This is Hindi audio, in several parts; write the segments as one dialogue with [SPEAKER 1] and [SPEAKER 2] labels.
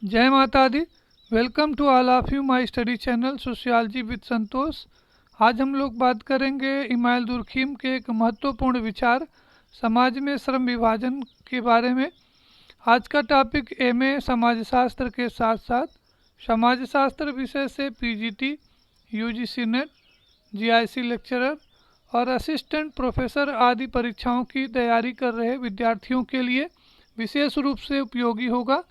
[SPEAKER 1] जय माता दी। Welcome to all of you my study channel sociology with Santosh. आज हम लोग बात करेंगे इमाइल दुर्खीम के एक महत्वपूर्ण विचार समाज में श्रम विभाजन के बारे में। आज का टॉपिक एमए समाजशास्त्र के साथ साथ समाजशास्त्र विषय से PGT, UGC net, GIC lecturer और असिस्टेंट प्रोफेसर आदि परीक्षाओं की तैयारी कर रहे विद्यार्थियों के लिए विशेष रूप से उपयोगी होगा।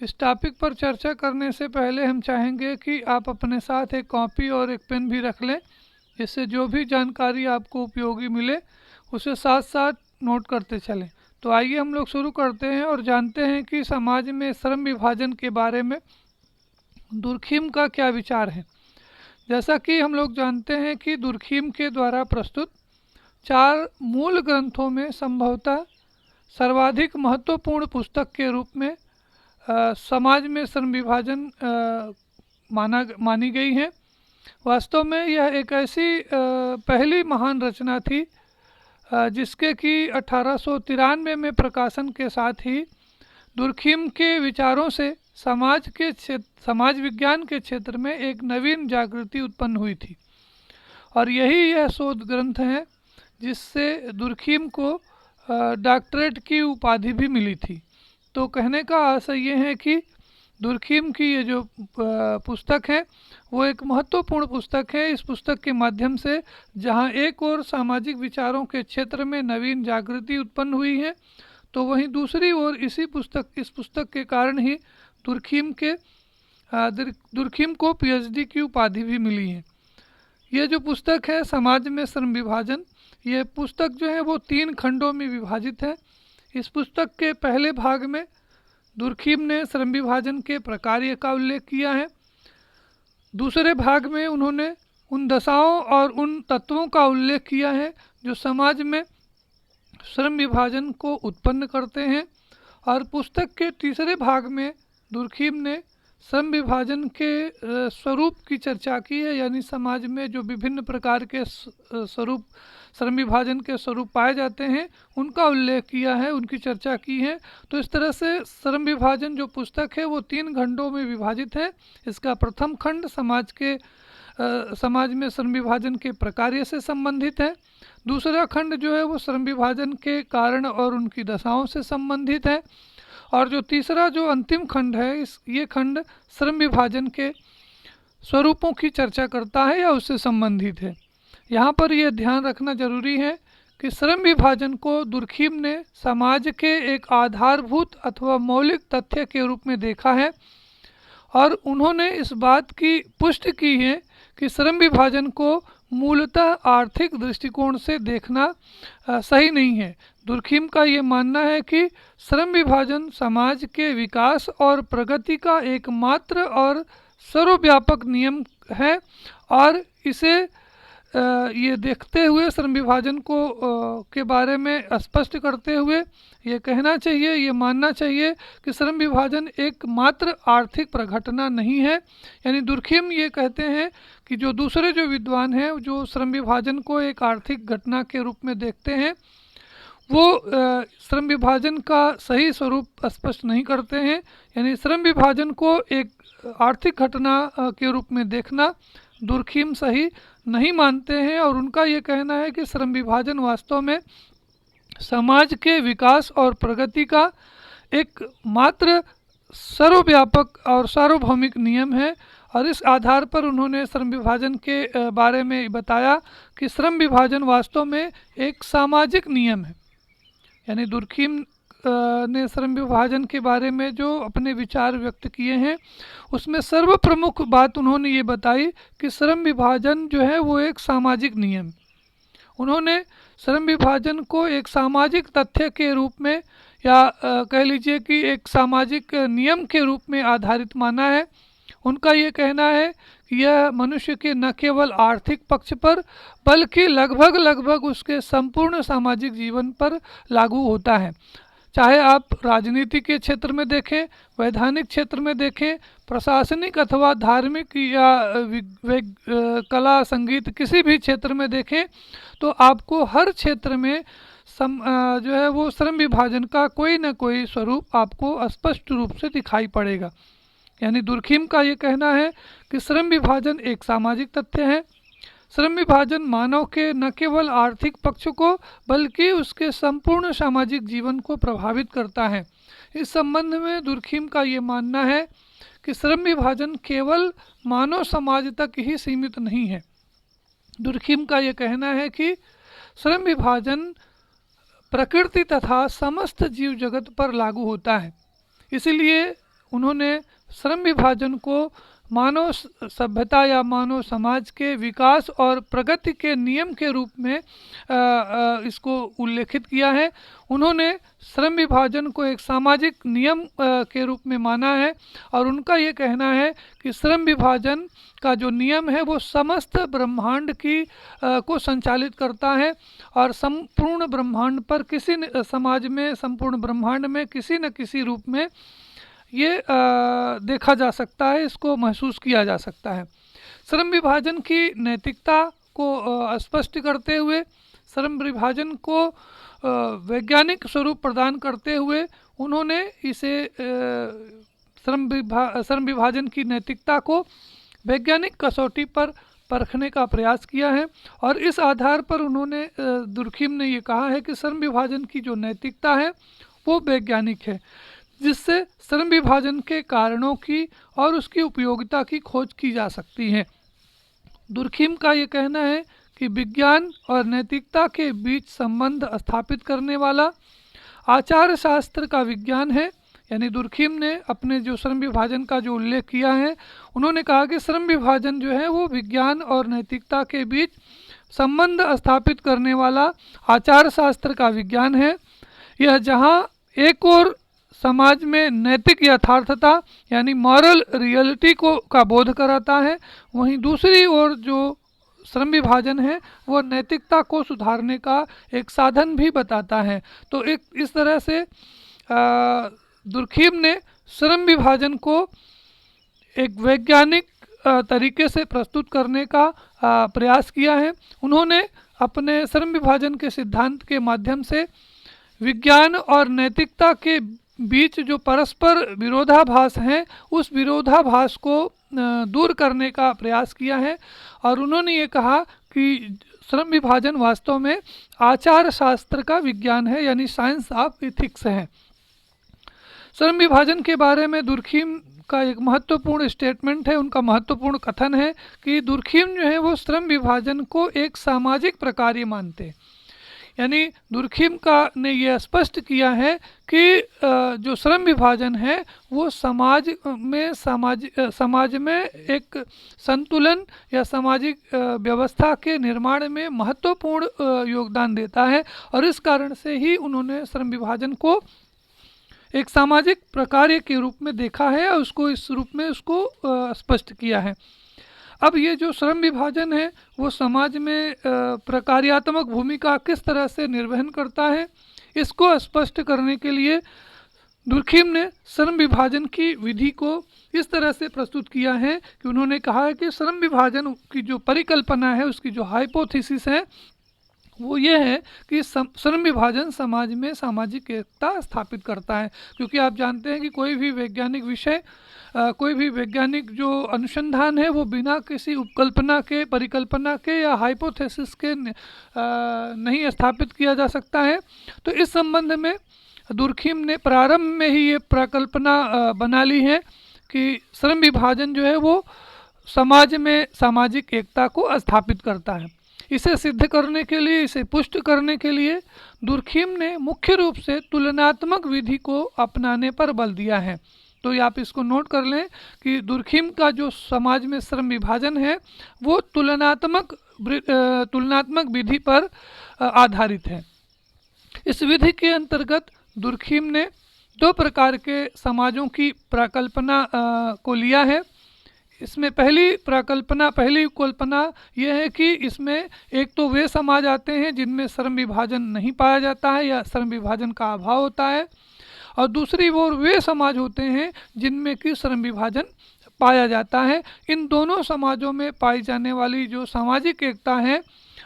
[SPEAKER 1] इस टॉपिक पर चर्चा करने से पहले हम चाहेंगे कि आप अपने साथ एक कॉपी और एक पेन भी रख लें, जिससे जो भी जानकारी आपको उपयोगी मिले उसे साथ साथ नोट करते चलें। तो आइए हम लोग शुरू करते हैं और जानते हैं कि समाज में श्रम विभाजन के बारे में दुर्खीम का क्या विचार है। जैसा कि हम लोग जानते हैं कि दुर्खीम के द्वारा प्रस्तुत 4 मूल ग्रंथों में संभवतः सर्वाधिक महत्वपूर्ण पुस्तक के रूप में समाज में श्रम विभाजन मानी गई है। वास्तव में यह एक ऐसी पहली महान रचना थी जिसके कि 1893 में प्रकाशन के साथ ही दुर्खीम के विचारों से समाज विज्ञान के क्षेत्र में एक नवीन जागृति उत्पन्न हुई थी और यह शोध ग्रंथ है जिससे दुर्खीम को डॉक्टरेट की उपाधि भी मिली थी। तो कहने का आशय ये है कि दुर्खीम की ये जो पुस्तक है वो एक महत्वपूर्ण पुस्तक है। इस पुस्तक के माध्यम से जहाँ एक और सामाजिक विचारों के क्षेत्र में नवीन जागृति उत्पन्न हुई है, तो वहीं दूसरी ओर इस पुस्तक के कारण ही दुर्खीम को पीएचडी की उपाधि भी मिली है। ये जो पुस्तक है समाज में श्रम विभाजन, ये पुस्तक जो है वो 3 खंडों में विभाजित है। इस पुस्तक के पहले भाग में दुर्खीम ने श्रम विभाजन के प्रकार्य का उल्लेख किया है। दूसरे भाग में उन्होंने उन दशाओं और उन तत्वों का उल्लेख किया है जो समाज में श्रम विभाजन को उत्पन्न करते हैं। और पुस्तक के तीसरे भाग में दुर्खीम ने श्रम विभाजन के स्वरूप की चर्चा की है, यानी समाज में जो विभिन्न प्रकार के स्वरूप श्रम विभाजन के स्वरूप पाए जाते हैं उनका उल्लेख किया है, उनकी चर्चा की है। तो इस तरह से श्रम विभाजन जो पुस्तक है वो 3 खंडों में विभाजित है। इसका प्रथम खंड समाज में श्रम विभाजन के प्रकार्य से संबंधित है। दूसरा खंड जो है वो श्रम विभाजन के कारण और उनकी दशाओं से संबंधित है। और जो तीसरा जो अंतिम खंड है ये खंड श्रम विभाजन के स्वरूपों की चर्चा करता है या उससे संबंधित है। यहाँ पर यह ध्यान रखना जरूरी है कि श्रम विभाजन को दुर्खीम ने समाज के एक आधारभूत अथवा मौलिक तथ्य के रूप में देखा है और उन्होंने इस बात की पुष्टि की है कि श्रम विभाजन को मूलतः आर्थिक दृष्टिकोण से देखना सही नहीं है। दुर्खीम का ये मानना है कि श्रम विभाजन समाज के विकास और प्रगति का एकमात्र और सर्वव्यापक नियम है और इसे ये देखते हुए श्रम विभाजन को के बारे में स्पष्ट करते हुए ये कहना चाहिए, ये मानना चाहिए कि श्रम विभाजन एकमात्र आर्थिक प्रघटना नहीं है। यानी दुर्खीम ये कहते हैं कि जो दूसरे जो विद्वान हैं जो श्रम विभाजन को एक आर्थिक घटना के रूप में देखते हैं वो श्रम विभाजन का सही स्वरूप स्पष्ट नहीं करते हैं। यानी श्रम विभाजन को एक आर्थिक घटना के रूप में देखना दुर्खीम सही नहीं मानते हैं और उनका ये कहना है कि श्रम विभाजन वास्तव में समाज के विकास और प्रगति का एक मात्र सर्वव्यापक और सार्वभौमिक नियम है। और इस आधार पर उन्होंने श्रम विभाजन के बारे में बताया कि श्रम विभाजन वास्तव में एक सामाजिक नियम है। यानी दुर्खीम ने श्रम विभाजन के बारे में जो अपने विचार व्यक्त किए हैं उसमें सर्वप्रमुख बात उन्होंने ये बताई कि श्रम विभाजन जो है वो एक सामाजिक नियम। उन्होंने श्रम विभाजन को एक सामाजिक तथ्य के रूप में या कह लीजिए कि एक सामाजिक नियम के रूप में आधारित माना है। उनका ये कहना है कि यह मनुष्य के न केवल आर्थिक पक्ष पर बल्कि लगभग उसके संपूर्ण सामाजिक जीवन पर लागू होता है। चाहे आप राजनीति के क्षेत्र में देखें, वैधानिक क्षेत्र में देखें, प्रशासनिक अथवा धार्मिक या कला संगीत किसी भी क्षेत्र में देखें, तो आपको हर क्षेत्र में जो है वो श्रम विभाजन का कोई न कोई स्वरूप आपको स्पष्ट रूप से दिखाई पड़ेगा। यानी दुर्खिम का ये कहना है कि श्रम विभाजन एक सामाजिक तथ्य है। श्रम विभाजन मानव के न केवल आर्थिक पक्ष को बल्कि उसके संपूर्ण सामाजिक जीवन को प्रभावित करता है। इस संबंध में दुर्खिम का ये मानना है कि श्रम विभाजन केवल मानव समाज तक ही सीमित नहीं है। दुर्खिम का ये कहना है कि श्रम विभाजन प्रकृति तथा समस्त जीव जगत पर लागू होता है। इसलिए उन्होंने श्रम विभाजन को मानव सभ्यता या मानव समाज के विकास और प्रगति के नियम के रूप में इसको उल्लेखित किया है। उन्होंने श्रम विभाजन को एक सामाजिक नियम के रूप में माना है और उनका ये कहना है कि श्रम विभाजन का जो नियम है वो समस्त ब्रह्मांड की को संचालित करता है और संपूर्ण ब्रह्मांड पर समाज में संपूर्ण ब्रह्मांड में किसी न किसी रूप में ये देखा जा सकता है, इसको महसूस किया जा सकता है। श्रम विभाजन की नैतिकता को स्पष्ट करते हुए, श्रम विभाजन को वैज्ञानिक स्वरूप प्रदान करते हुए उन्होंने इसे श्रम विभाजन की नैतिकता को वैज्ञानिक कसौटी पर परखने का प्रयास किया है और इस आधार पर उन्होंने दुर्खिम ने ये कहा है कि श्रम विभाजन की जो नैतिकता है वो वैज्ञानिक है, जिससे श्रम विभाजन के कारणों की और उसकी उपयोगिता की खोज की जा सकती है। दुर्खिम का ये कहना है कि विज्ञान और नैतिकता के बीच संबंध स्थापित करने वाला आचार शास्त्र का विज्ञान है। यानी दुर्खिम ने अपने जो श्रम विभाजन का जो उल्लेख किया है, उन्होंने कहा कि श्रम विभाजन जो है वो विज्ञान और नैतिकता के बीच संबंध स्थापित करने वाला आचार शास्त्र का विज्ञान है। यह जहाँ एक और समाज में नैतिक यथार्थता यानी मॉरल रियलिटी को का बोध कराता है, वहीं दूसरी ओर जो श्रम विभाजन है वो नैतिकता को सुधारने का एक साधन भी बताता है। तो एक इस तरह से दुर्खिम ने श्रम विभाजन को एक वैज्ञानिक तरीके से प्रस्तुत करने का प्रयास किया है। उन्होंने अपने श्रम विभाजन के सिद्धांत के माध्यम से विज्ञान और नैतिकता के बीच जो परस्पर विरोधाभास हैं उस विरोधाभास को दूर करने का प्रयास किया है और उन्होंने ये कहा कि श्रम विभाजन वास्तव में आचार शास्त्र का विज्ञान है, यानी साइंस ऑफ एथिक्स है। श्रम विभाजन के बारे में दुर्खिम का एक महत्वपूर्ण स्टेटमेंट है, उनका महत्वपूर्ण कथन है कि दुर्खिम जो है वो श्रम विभाजन को एक सामाजिक प्रक्रिया मानते हैं। यानी दुर्खिम का ने यह स्पष्ट किया है कि जो श्रम विभाजन है वो समाज में एक संतुलन या सामाजिक व्यवस्था के निर्माण में महत्वपूर्ण योगदान देता है और इस कारण से ही उन्होंने श्रम विभाजन को एक सामाजिक प्रक्रिया के रूप में देखा है और उसको इस रूप में उसको स्पष्ट किया है। अब ये जो श्रम विभाजन है वो समाज में प्रक्रियात्मक भूमिका किस तरह से निर्वहन करता है, इसको स्पष्ट करने के लिए दुर्खिम ने श्रम विभाजन की विधि को इस तरह से प्रस्तुत किया है कि उन्होंने कहा है कि श्रम विभाजन की जो परिकल्पना है, उसकी जो हाइपोथेसिस है वो ये है कि श्रम विभाजन समाज में सामाजिक एकता स्थापित करता है। क्योंकि आप जानते हैं कि कोई भी वैज्ञानिक विषय कोई भी वैज्ञानिक जो अनुसंधान है वो बिना किसी उपकल्पना के, परिकल्पना के या हाइपोथेसिस के नहीं स्थापित किया जा सकता है। तो इस संबंध में दुर्खिम ने प्रारंभ में ही ये प्रकल्पना बना ली है कि श्रम विभाजन जो है वो समाज में सामाजिक एकता को स्थापित करता है। इसे सिद्ध करने के लिए, इसे पुष्ट करने के लिए दुर्खिम ने मुख्य रूप से तुलनात्मक विधि को अपनाने पर बल दिया है। तो ये आप इसको नोट कर लें कि दुर्खिम का जो समाज में श्रम विभाजन है वो तुलनात्मक विधि पर आधारित है। इस विधि के अंतर्गत दुर्खिम ने दो प्रकार के समाजों की प्रकल्पना को लिया है। इसमें पहली कल्पना यह है कि इसमें एक तो वे समाज आते हैं जिनमें श्रम विभाजन नहीं पाया जाता है या श्रम विभाजन का अभाव होता है, और दूसरी ओर वे समाज होते हैं जिनमें कि श्रम विभाजन पाया जाता है। इन दोनों समाजों में पाई जाने वाली जो सामाजिक एकता है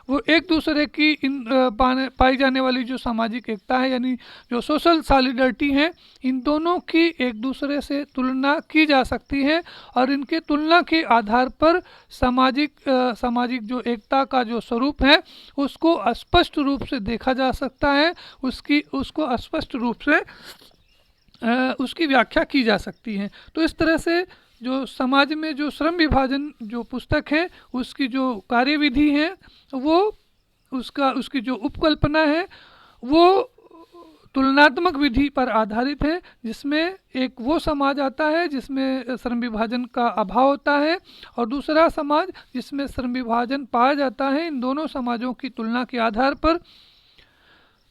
[SPEAKER 1] वो एक दूसरे की पाई जाने वाली जो सामाजिक एकता है, यानी जो सोशल सॉलिडरिटी है, इन दोनों की एक दूसरे से तुलना की जा सकती है और इनके तुलना के आधार पर सामाजिक जो एकता का जो स्वरूप है उसको स्पष्ट रूप से देखा जा सकता है, उसको स्पष्ट रूप से उसकी व्याख्या की जा सकती है। तो इस तरह से जो समाज में जो श्रम विभाजन जो पुस्तक है उसकी जो कार्यविधि है वो उसकी जो उपकल्पना है वो तुलनात्मक विधि पर आधारित है, जिसमें एक वो समाज आता है जिसमें श्रम विभाजन का अभाव होता है और दूसरा समाज जिसमें श्रम विभाजन पाया जाता है। इन दोनों समाजों की तुलना के आधार पर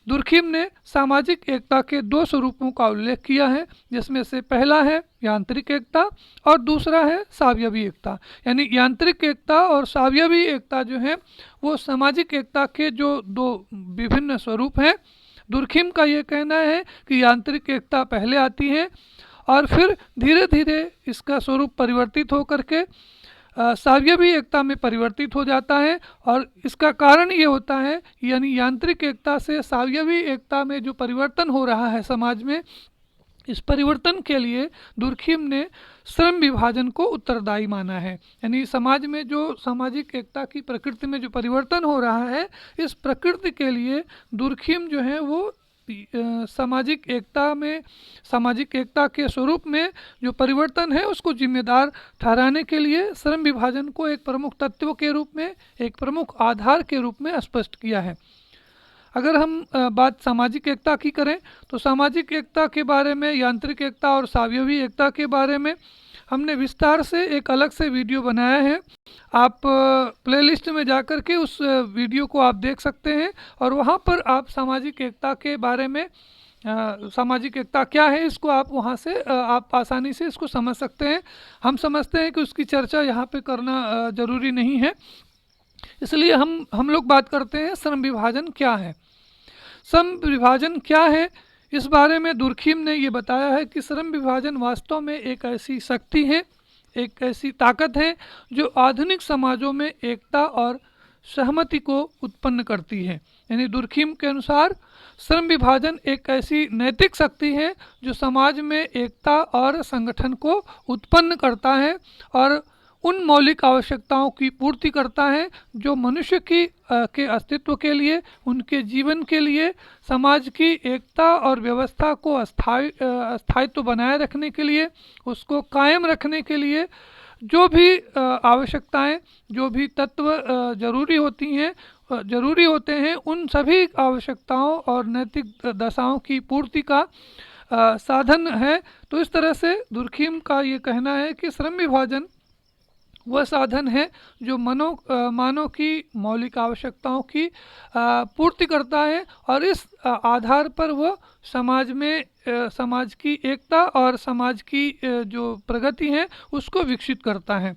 [SPEAKER 1] दुर्खिम ने सामाजिक एकता के दो स्वरूपों का उल्लेख किया है, जिसमें से पहला है यांत्रिक एकता और दूसरा है सावयवी एकता। यानी यांत्रिक एकता और सावयवी एकता जो है वो सामाजिक एकता के जो दो विभिन्न स्वरूप हैं। दुर्खिम का ये कहना है कि यांत्रिक एकता पहले आती है और फिर धीरे धीरे इसका स्वरूप परिवर्तित होकर के सावयवी एकता में परिवर्तित हो जाता है और इसका कारण ये होता है, यानी यांत्रिक एकता से सावयवी एकता में जो परिवर्तन हो रहा है समाज में, इस परिवर्तन के लिए दुर्खिम ने श्रम विभाजन को उत्तरदायी माना है। यानी समाज में जो सामाजिक एकता की प्रकृति में जो परिवर्तन हो रहा है, इस प्रकृति के लिए दुर्खिम जो है वो सामाजिक एकता के स्वरूप में जो परिवर्तन है उसको जिम्मेदार ठहराने के लिए श्रम विभाजन को एक प्रमुख तत्व के रूप में, एक प्रमुख आधार के रूप में स्पष्ट किया है। अगर हम बात सामाजिक एकता की करें तो सामाजिक एकता के बारे में, यांत्रिक एकता और सावयवी एकता के बारे में हमने विस्तार से एक अलग से वीडियो बनाया है। आप प्लेलिस्ट में जाकर के उस वीडियो को आप देख सकते हैं और वहाँ पर आप सामाजिक एकता के बारे में, सामाजिक एकता क्या है, इसको आप वहाँ से आप आसानी से इसको समझ सकते हैं। हम समझते हैं कि उसकी चर्चा यहाँ पे करना ज़रूरी नहीं है, इसलिए हम लोग बात करते हैं श्रम विभाजन क्या है। श्रम विभाजन क्या है, इस बारे में दुर्खिम ने ये बताया है कि श्रम विभाजन वास्तव में एक ऐसी शक्ति है, एक ऐसी ताकत है जो आधुनिक समाजों में एकता और सहमति को उत्पन्न करती है। यानी दुर्खिम के अनुसार श्रम विभाजन एक ऐसी नैतिक शक्ति है जो समाज में एकता और संगठन को उत्पन्न करता है और उन मौलिक आवश्यकताओं की पूर्ति करता है जो मनुष्य के अस्तित्व के लिए, उनके जीवन के लिए, समाज की एकता और व्यवस्था को स्थायित्व बनाए रखने के लिए, उसको कायम रखने के लिए जो भी आवश्यकताएं, जो भी तत्व जरूरी होते हैं, उन सभी आवश्यकताओं और नैतिक दशाओं की पूर्ति का साधन है। तो इस तरह से दुर्खिम का ये कहना है कि श्रम विभाजन वह साधन है जो मानव की मौलिक आवश्यकताओं की पूर्ति करता है और इस आधार पर वह समाज की एकता और समाज की जो प्रगति है उसको विकसित करता है।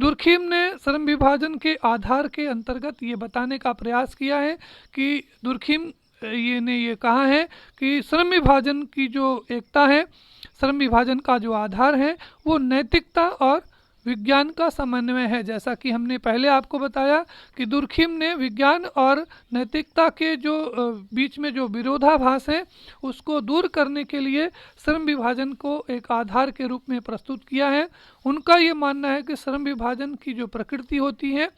[SPEAKER 1] दुर्खिम ने श्रम विभाजन के आधार के अंतर्गत ये बताने का प्रयास किया है कि दुर्खिम ने ये कहा है कि श्रम विभाजन की जो एकता है, श्रम विभाजन का जो आधार है वो नैतिकता और विज्ञान का समन्वय है। जैसा कि हमने पहले आपको बताया कि दुर्खिम ने विज्ञान और नैतिकता के जो बीच में जो विरोधाभास है उसको दूर करने के लिए श्रम विभाजन को एक आधार के रूप में प्रस्तुत किया है। उनका ये मानना है कि श्रम विभाजन की जो प्रकृति होती है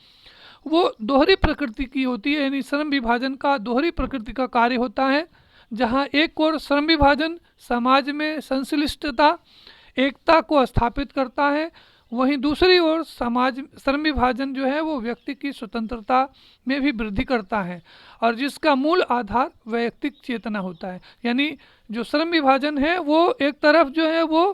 [SPEAKER 1] वो दोहरी प्रकृति की होती है, यानी श्रम विभाजन का दोहरी प्रकृति का कार्य होता है, जहाँ एक ओर श्रम विभाजन समाज में संश्लिष्टता, एकता को स्थापित करता है, वहीं दूसरी ओर श्रम विभाजन जो है वो व्यक्ति की स्वतंत्रता में भी वृद्धि करता है और जिसका मूल आधार वैयक्तिक चेतना होता है। यानी जो श्रम विभाजन है वो एक तरफ जो है वो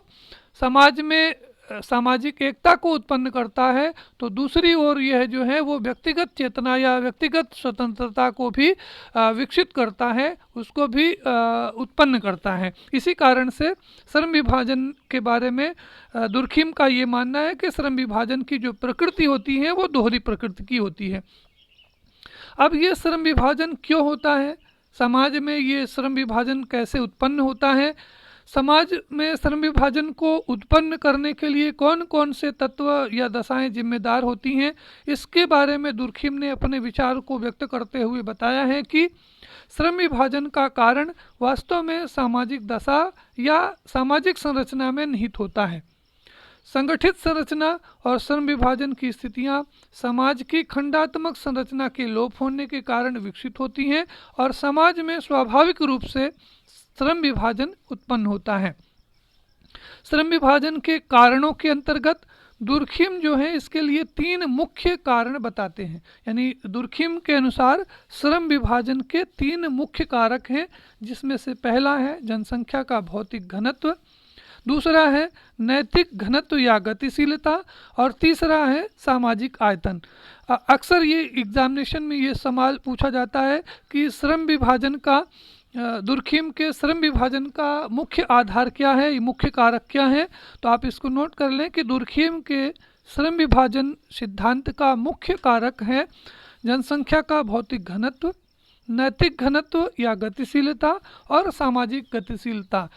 [SPEAKER 1] समाज में सामाजिक एकता को उत्पन्न करता है, तो दूसरी ओर यह जो है वो व्यक्तिगत चेतना या व्यक्तिगत स्वतंत्रता को भी विकसित करता है, उसको भी उत्पन्न करता है। इसी कारण से श्रम विभाजन के बारे में दुर्खिम का ये मानना है कि श्रम विभाजन की जो प्रकृति होती है वो दोहरी प्रकृति की होती है। अब ये श्रम विभाजन क्यों होता है, समाज में ये श्रम विभाजन कैसे उत्पन्न होता है? समाज में श्रम विभाजन को उत्पन्न करने के लिए कौन कौन से तत्व या दशाएं जिम्मेदार होती हैं, इसके बारे में दुर्खिम ने अपने विचार को व्यक्त करते हुए बताया है कि श्रम विभाजन का कारण वास्तव में सामाजिक दशा या सामाजिक संरचना में निहित होता है। संगठित संरचना और श्रम विभाजन की स्थितियां समाज की खंडात्मक संरचना के लोप होने के कारण विकसित होती हैं और समाज में स्वाभाविक रूप से श्रम विभाजन उत्पन्न होता है। श्रम विभाजन के कारणों के अंतर्गत दुर्खिम जो है इसके लिए 3 मुख्य कारण बताते हैं। यानी दुर्खिम के अनुसार श्रम विभाजन के 3 मुख्य कारक हैं, जिसमें से पहला है जनसंख्या का भौतिक घनत्व, दूसरा है नैतिक घनत्व या गतिशीलता और तीसरा है सामाजिक आयतन। अक्सर ये एग्जामिनेशन में ये सवाल पूछा जाता है कि श्रम विभाजन का दुर्खिम के श्रम विभाजन का मुख्य आधार क्या है, मुख्य कारक क्या है। तो आप इसको नोट कर लें कि दुर्खिम के श्रम विभाजन सिद्धांत का मुख्य कारक है जनसंख्या का भौतिक घनत्व, नैतिक घनत्व या गतिशीलता और सामाजिक गतिशीलता।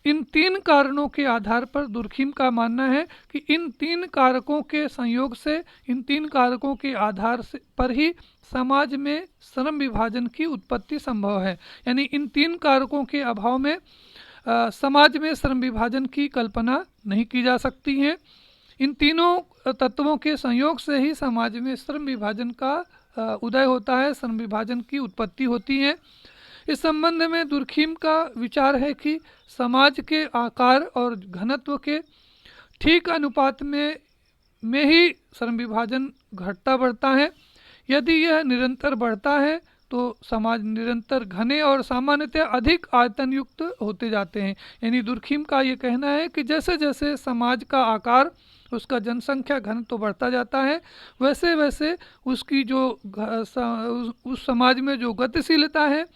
[SPEAKER 1] इन 3 कारणों के आधार पर दुर्खिम का मानना है कि इन 3 कारकों के संयोग से, इन 3 कारकों के आधार से पर ही समाज में श्रम विभाजन की उत्पत्ति संभव है। यानी इन 3 कारकों के अभाव में समाज में श्रम विभाजन की कल्पना नहीं की जा सकती है। इन तीनों तत्वों के संयोग से ही समाज में श्रम विभाजन का उदय होता है, श्रम विभाजन की उत्पत्ति होती है। इस संबंध में दुर्खिम का विचार है कि समाज के आकार और घनत्व के ठीक अनुपात में ही श्रम विभाजन घटता बढ़ता है। यदि यह निरंतर बढ़ता है तो समाज निरंतर घने और सामान्यतः अधिक आयतन युक्त होते जाते हैं। यानी दुर्खिम का ये कहना है कि जैसे जैसे समाज का आकार, उसका जनसंख्या घनत्व तो बढ़ता जाता है, वैसे वैसे उसकी जो उस समाज में जो गतिशीलता है,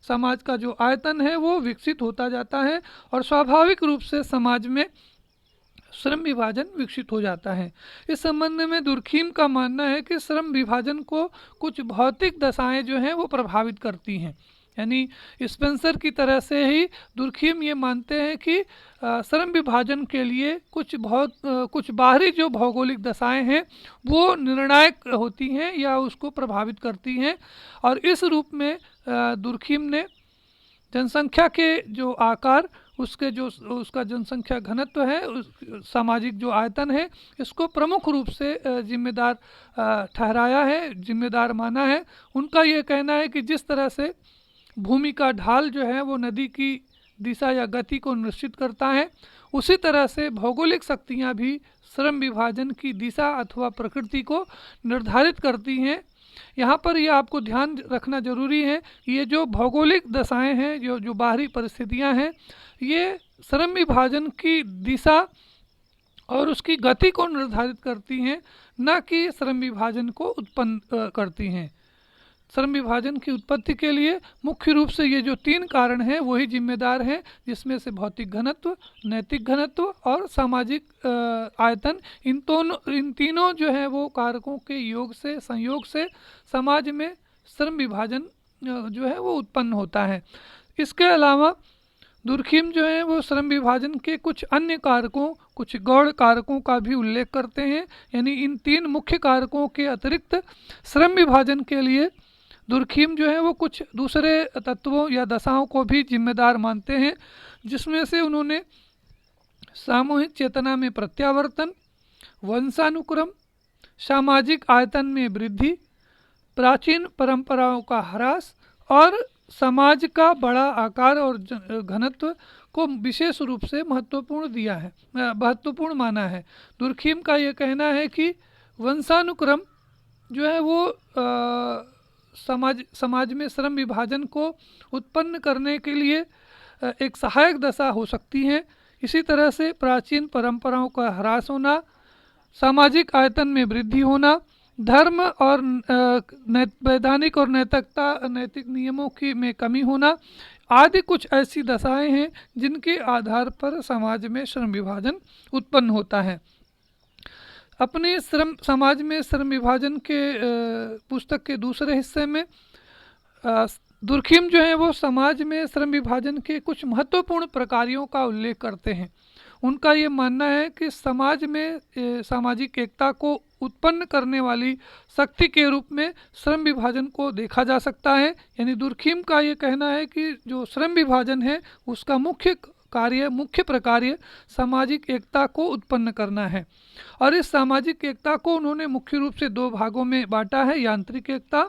[SPEAKER 1] समाज का जो आयतन है वो विकसित होता जाता है और स्वाभाविक रूप से समाज में श्रम विभाजन विकसित हो जाता है। इस संबंध में दुर्खिम का मानना है कि श्रम विभाजन को कुछ भौतिक दशाएं जो हैं वो प्रभावित करती हैं। यानी स्पेंसर की तरह से ही दुर्खिम ये मानते हैं कि श्रम विभाजन के लिए कुछ बाहरी जो भौगोलिक दशाएं हैं वो निर्णायक होती हैं या उसको प्रभावित करती हैं। और इस रूप में दुर्खिम ने जनसंख्या के जो आकार, उसका जनसंख्या घनत्व है, सामाजिक जो आयतन है, इसको प्रमुख रूप से जिम्मेदार ठहराया है, जिम्मेदार माना है। उनका ये कहना है कि जिस तरह से भूमि का ढाल जो है वो नदी की दिशा या गति को निश्चित करता है, उसी तरह से भौगोलिक शक्तियाँ भी श्रम विभाजन की दिशा अथवा प्रकृति को निर्धारित करती हैं। यहाँ पर ये आपको ध्यान रखना जरूरी है कि ये जो भौगोलिक दशाएं हैं, जो बाहरी परिस्थितियाँ हैं, ये श्रम विभाजन की दिशा और उसकी गति को निर्धारित करती हैं, न कि श्रम विभाजन को उत्पन्न करती हैं। श्रम विभाजन की उत्पत्ति के लिए मुख्य रूप से ये जो 3 कारण हैं वही जिम्मेदार हैं, जिसमें से भौतिक घनत्व, नैतिक घनत्व और सामाजिक आयतन, इन तीनों जो है वो कारकों के योग से, संयोग से समाज में श्रम विभाजन जो है वो उत्पन्न होता है। इसके अलावा दुर्खिम जो है वो श्रम विभाजन के कुछ अन्य कारकों, कुछ गौण कारकों का भी उल्लेख करते हैं। यानी इन 3 मुख्य कारकों के अतिरिक्त श्रम विभाजन के लिए दुर्खिम जो है वो कुछ दूसरे तत्वों या दशाओं को भी जिम्मेदार मानते हैं, जिसमें से उन्होंने सामूहिक चेतना में प्रत्यावर्तन, वंशानुक्रम, सामाजिक आयतन में वृद्धि, प्राचीन परंपराओं का ह्रास और समाज का बड़ा आकार और घनत्व को विशेष रूप से महत्वपूर्ण माना है। दुर्खिम का ये कहना है कि वंशानुक्रम जो है वो समाज में श्रम विभाजन को उत्पन्न करने के लिए एक सहायक दशा हो सकती है। इसी तरह से प्राचीन परंपराओं का ह्रास होना, सामाजिक आयतन में वृद्धि होना, धर्म और वैधानिक और नैतिक नियमों में कमी होना आदि कुछ ऐसी दशाएं हैं जिनके आधार पर समाज में श्रम विभाजन उत्पन्न होता है। अपने समाज में श्रम विभाजन के पुस्तक के दूसरे हिस्से में दुर्खिम जो है वो समाज में श्रम विभाजन के कुछ महत्वपूर्ण प्रकारों का उल्लेख करते हैं। उनका ये मानना है कि समाज में सामाजिक एकता को उत्पन्न करने वाली शक्ति के रूप में श्रम विभाजन को देखा जा सकता है। यानी दुर्खिम का ये कहना है कि जो श्रम विभाजन है उसका मुख्य प्रकार्य सामाजिक एकता को उत्पन्न करना है। और इस सामाजिक एकता को उन्होंने मुख्य रूप से दो भागों में बांटा है, यांत्रिक एकता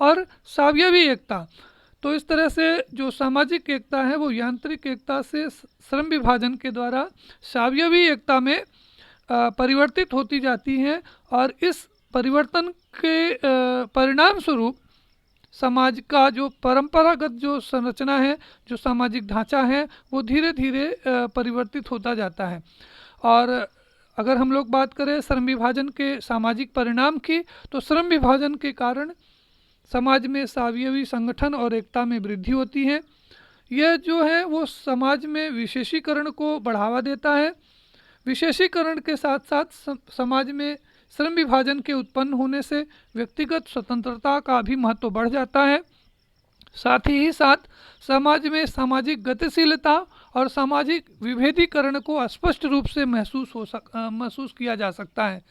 [SPEAKER 1] और सावयवी एकता। तो इस तरह से जो सामाजिक एकता है वो यांत्रिक एकता से श्रम विभाजन के द्वारा सावयवी एकता में परिवर्तित होती जाती है, और इस परिवर्तन के परिणाम स्वरूप समाज का जो परंपरागत जो संरचना है, जो सामाजिक ढांचा है, वो धीरे धीरे परिवर्तित होता जाता है। और अगर हम लोग बात करें श्रम विभाजन के सामाजिक परिणाम की, तो श्रम विभाजन के कारण समाज में सावयवी संगठन और एकता में वृद्धि होती है। यह जो है वो समाज में विशेषीकरण को बढ़ावा देता है। विशेषीकरण के साथ साथ समाज में श्रम विभाजन के उत्पन्न होने से व्यक्तिगत स्वतंत्रता का भी महत्व बढ़ जाता है। साथ ही साथ समाज में सामाजिक गतिशीलता और सामाजिक विभेदीकरण को स्पष्ट रूप से महसूस किया जा सकता है।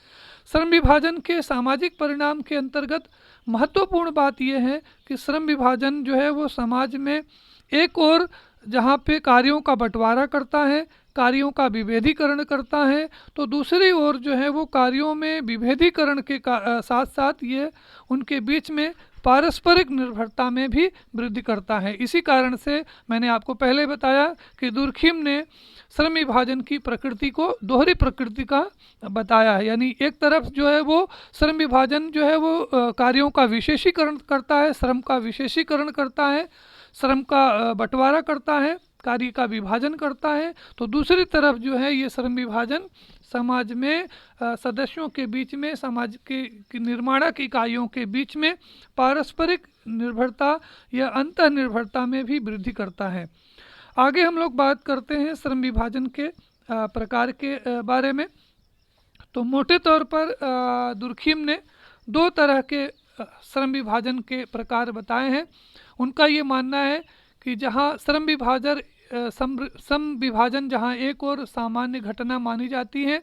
[SPEAKER 1] श्रम विभाजन के सामाजिक परिणाम के अंतर्गत महत्वपूर्ण बात यह है कि श्रम विभाजन जो है वो समाज में एक और जहाँ पे कार्यों का बंटवारा करता है, कार्यों का विभेदीकरण करता है, तो दूसरी ओर जो है वो कार्यों में विभेदीकरण के साथ साथ ये उनके बीच में पारस्परिक निर्भरता में भी वृद्धि करता है। इसी कारण से मैंने आपको पहले बताया कि दुर्खिम ने श्रम विभाजन की प्रकृति को दोहरी प्रकृति का बताया है। यानी एक तरफ जो है वो श्रम विभाजन जो है वो कार्यों का विशेषीकरण करता है, श्रम का विशेषीकरण करता है, श्रम का बंटवारा करता है, कार्य का विभाजन करता है। तो दूसरी तरफ जो है ये श्रम विभाजन समाज में सदस्यों के बीच में, समाज के निर्माणक इकाइयों के बीच में पारस्परिक निर्भरता या अंतः निर्भरता में भी वृद्धि करता है। आगे हम लोग बात करते हैं श्रम विभाजन के प्रकार के बारे में। तो मोटे तौर पर दुर्खिम ने दो तरह के श्रम विभाजन के प्रकार बताए हैं। उनका ये मानना है कि जहाँ श्रम विभाजन जहाँ एक और सामान्य घटना मानी जाती है,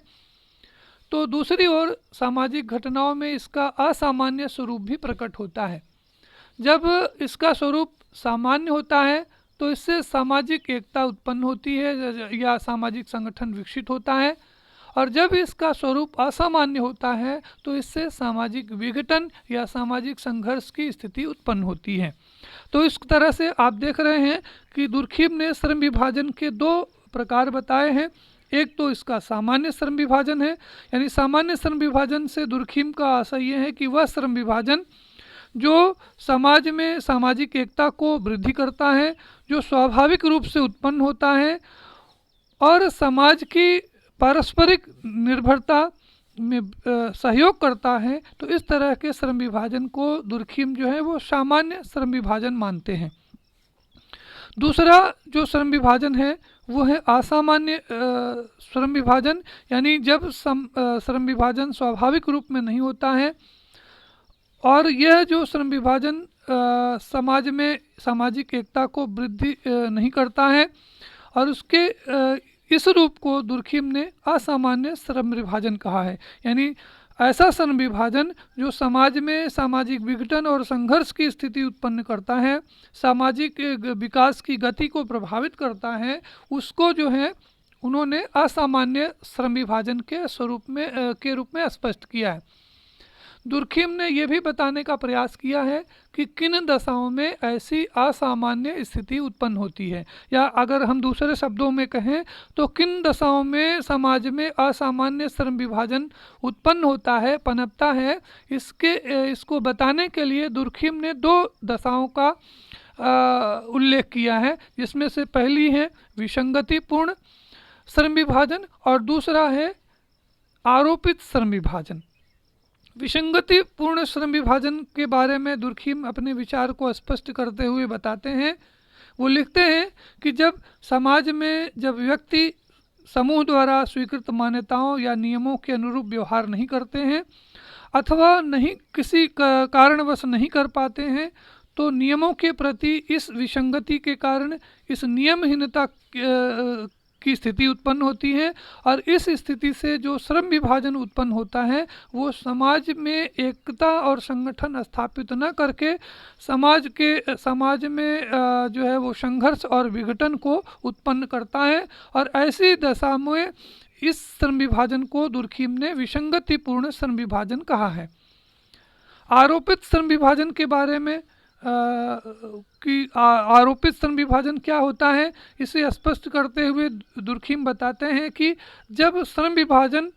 [SPEAKER 1] तो दूसरी ओर सामाजिक घटनाओं में इसका असामान्य स्वरूप भी प्रकट होता है। जब इसका स्वरूप सामान्य होता है तो इससे सामाजिक एकता उत्पन्न होती है या सामाजिक संगठन विकसित होता है, और जब इसका स्वरूप असामान्य होता है तो इससे सामाजिक विघटन या सामाजिक संघर्ष की स्थिति उत्पन्न होती है। तो इस तरह से आप देख रहे हैं कि दुर्खिम ने श्रम विभाजन के दो प्रकार बताए हैं। एक तो इसका सामान्य श्रम विभाजन है, यानी सामान्य श्रम विभाजन से दुर्खिम का आशय ये है कि वह श्रम विभाजन जो समाज में सामाजिक एकता को वृद्धि करता है, जो स्वाभाविक रूप से उत्पन्न होता है और समाज की पारस्परिक निर्भरता में सहयोग करता है। तो इस तरह के श्रम विभाजन को दुर्खिम जो है वो सामान्य श्रम विभाजन मानते हैं। दूसरा जो श्रम विभाजन है वो है असामान्य श्रम विभाजन, यानी जब श्रम विभाजन स्वाभाविक रूप में नहीं होता है और यह जो श्रम विभाजन समाज में सामाजिक एकता को वृद्धि नहीं करता है, और उसके इस रूप को दुर्खिम ने असामान्य श्रम विभाजन कहा है। यानी ऐसा श्रम विभाजन जो समाज में सामाजिक विघटन और संघर्ष की स्थिति उत्पन्न करता है, सामाजिक विकास की गति को प्रभावित करता है, उसको जो है उन्होंने असामान्य श्रम विभाजन के रूप में स्पष्ट किया है। दुर्खिम ने यह भी बताने का प्रयास किया है कि किन दशाओं में ऐसी असामान्य स्थिति उत्पन्न होती है, या अगर हम दूसरे शब्दों में कहें तो किन दशाओं में समाज में असामान्य श्रम विभाजन उत्पन्न होता है, पनपता है। इसको बताने के लिए दुर्खिम ने दो दशाओं का उल्लेख किया है, जिसमें से पहली है विसंगतिपूर्ण श्रम विभाजन और दूसरा है आरोपित श्रम विभाजन। विसंगतिपूर्ण श्रम विभाजन के बारे में दुर्खिम अपने विचार को स्पष्ट करते हुए बताते हैं। वो लिखते हैं कि जब समाज में जब व्यक्ति समूह द्वारा स्वीकृत मान्यताओं या नियमों के अनुरूप व्यवहार नहीं करते हैं अथवा नहीं किसी कारणवश नहीं कर पाते हैं, तो नियमों के प्रति इस विसंगति के कारण इस नियमहीनता की स्थिति उत्पन्न होती है, और इस स्थिति से जो श्रम विभाजन उत्पन्न होता है वो समाज में एकता और संगठन स्थापित न करके समाज में जो है वो संघर्ष और विघटन को उत्पन्न करता है। और ऐसी दशा में इस श्रम विभाजन को दुर्खीम ने विसंगतिपूर्ण श्रम विभाजन कहा है। आरोपित श्रम विभाजन के बारे में आरोपित श्रम विभाजन क्या होता है, इसे स्पष्ट करते हुए दुर्खीम बताते हैं कि जब श्रम विभाजन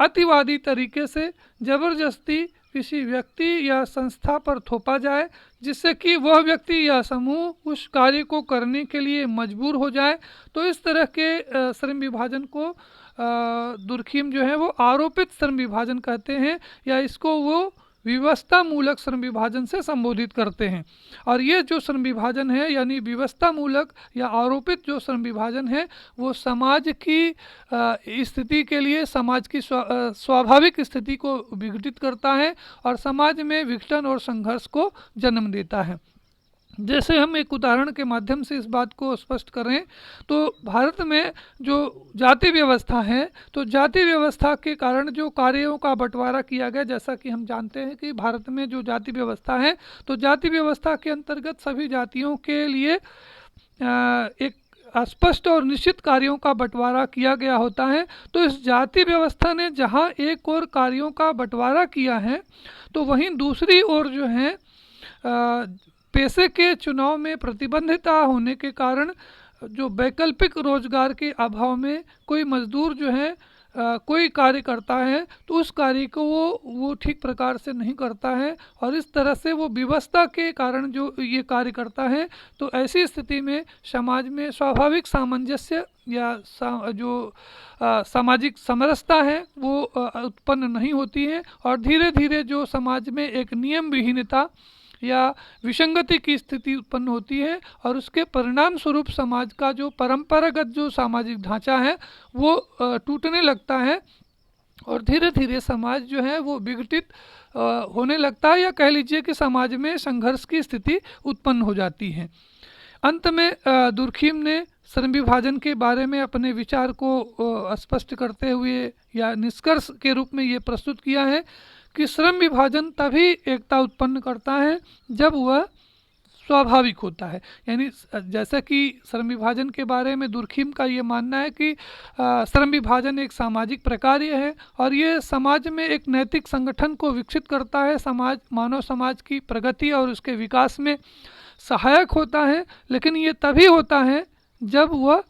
[SPEAKER 1] अतिवादी तरीके से जबरदस्ती किसी व्यक्ति या संस्था पर थोपा जाए जिससे कि वह व्यक्ति या समूह उस कार्य को करने के लिए मजबूर हो जाए, तो इस तरह के श्रम विभाजन को दुर्खीम जो है वो आरोपित श्रम विभाजन कहते हैं, या इसको वो व्यवस्था मूलक श्रम विभाजन से संबोधित करते हैं। और ये जो श्रम विभाजन है यानी व्यवस्था मूलक या आरोपित जो श्रम विभाजन है वो समाज की स्थिति के लिए समाज की स्वाभाविक स्थिति को विघटित करता है और समाज में विघटन और संघर्ष को जन्म देता है। जैसे हम एक उदाहरण के माध्यम से इस बात को स्पष्ट करें तो भारत में जो जाति व्यवस्था है, तो जाति व्यवस्था के कारण जो कार्यों का बंटवारा किया गया, जैसा कि हम जानते हैं कि भारत में जो जाति व्यवस्था है तो जाति व्यवस्था के अंतर्गत सभी जातियों के लिए एक स्पष्ट और निश्चित कार्यों का बंटवारा किया गया होता है। तो इस जाति व्यवस्था ने जहाँ एक और कार्यों का बंटवारा किया है तो वहीं दूसरी ओर जो है पेशे के चुनाव में प्रतिबंधितता होने के कारण जो वैकल्पिक रोजगार के अभाव में कोई मजदूर जो है कोई कार्य करता है तो उस कार्य को वो ठीक प्रकार से नहीं करता है और इस तरह से वो व्यवस्था के कारण जो ये कार्य करता है, तो ऐसी स्थिति में समाज में स्वाभाविक सामंजस्य या सामाजिक समरसता है वो उत्पन्न नहीं होती है और धीरे धीरे जो समाज में एक नियम विहीनता या विसंगति की स्थिति उत्पन्न होती है और उसके परिणाम स्वरूप समाज का जो परंपरागत जो सामाजिक ढांचा है वो टूटने लगता है और धीरे धीरे समाज जो है वो विघटित होने लगता है, या कह लीजिए कि समाज में संघर्ष की स्थिति उत्पन्न हो जाती है। अंत में दुर्खीम ने श्रम विभाजन के बारे में अपने विचार को स्पष्ट करते हुए या निष्कर्ष के रूप में ये प्रस्तुत किया है कि श्रम विभाजन तभी एकता उत्पन्न करता है जब वह स्वाभाविक होता है। यानी जैसा कि श्रम विभाजन के बारे में दुर्खीम का ये मानना है कि श्रम विभाजन एक सामाजिक प्रक्रिया है और ये समाज में एक नैतिक संगठन को विकसित करता है, मानव समाज की प्रगति और उसके विकास में सहायक होता है, लेकिन ये तभी होता है जब वह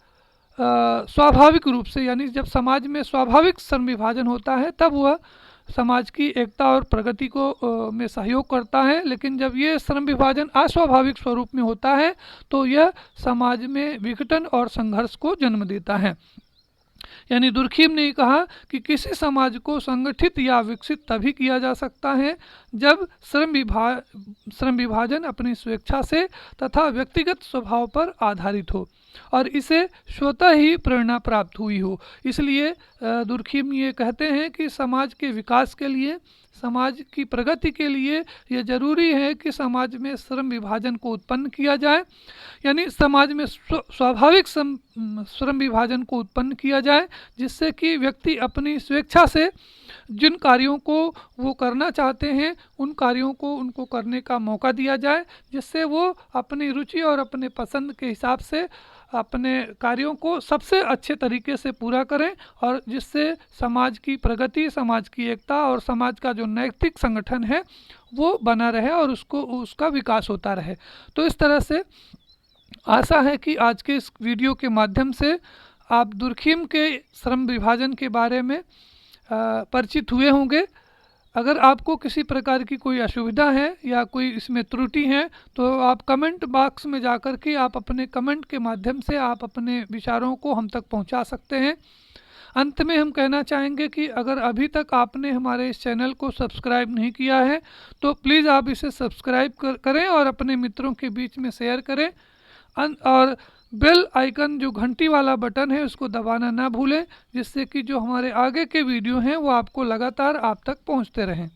[SPEAKER 1] स्वाभाविक रूप से, यानी जब समाज में स्वाभाविक श्रम विभाजन होता है तब वह समाज की एकता और प्रगति को में सहयोग करता है। लेकिन जब ये श्रम विभाजन अस्वाभाविक स्वरूप में होता है तो यह समाज में विघटन और संघर्ष को जन्म देता है। यानी दुर्खीम ने कहा कि किसी समाज को संगठित या विकसित तभी किया जा सकता है जब श्रम विभाजन अपनी स्वेच्छा से तथा व्यक्तिगत स्वभाव पर आधारित हो और इसे स्वतः ही प्रेरणा प्राप्त हुई हो। इसलिए दुर्खीम ये कहते हैं कि समाज के विकास के लिए, समाज की प्रगति के लिए ये जरूरी है कि समाज में श्रम विभाजन को उत्पन्न किया जाए, यानी समाज में स्वाभाविक श्रम विभाजन को उत्पन्न किया जाए जिससे कि व्यक्ति अपनी स्वेच्छा से जिन कार्यों को वो करना चाहते हैं उन कार्यों को उनको करने का मौका दिया जाए, जिससे वो अपनी रुचि और अपने पसंद के हिसाब से अपने कार्यों को सबसे अच्छे तरीके से पूरा करें और जिससे समाज की प्रगति, समाज की एकता और समाज का जो नैतिक संगठन है वो बना रहे और उसका विकास होता रहे। तो इस तरह से आशा है कि आज के इस वीडियो के माध्यम से आप दुर्खीम के श्रम विभाजन के बारे में परिचित हुए होंगे। अगर आपको किसी प्रकार की कोई असुविधा है या कोई इसमें त्रुटि है तो आप कमेंट बॉक्स में जाकर के आप अपने कमेंट के माध्यम से आप अपने विचारों को हम तक पहुंचा सकते हैं। अंत में हम कहना चाहेंगे कि अगर अभी तक आपने हमारे इस चैनल को सब्सक्राइब नहीं किया है तो प्लीज़ आप इसे सब्सक्राइब करें और अपने मित्रों के बीच में शेयर करें और बेल आइकन जो घंटी वाला बटन है उसको दबाना ना भूलें, जिससे कि जो हमारे आगे के वीडियो हैं वो आपको लगातार आप तक पहुंचते रहें।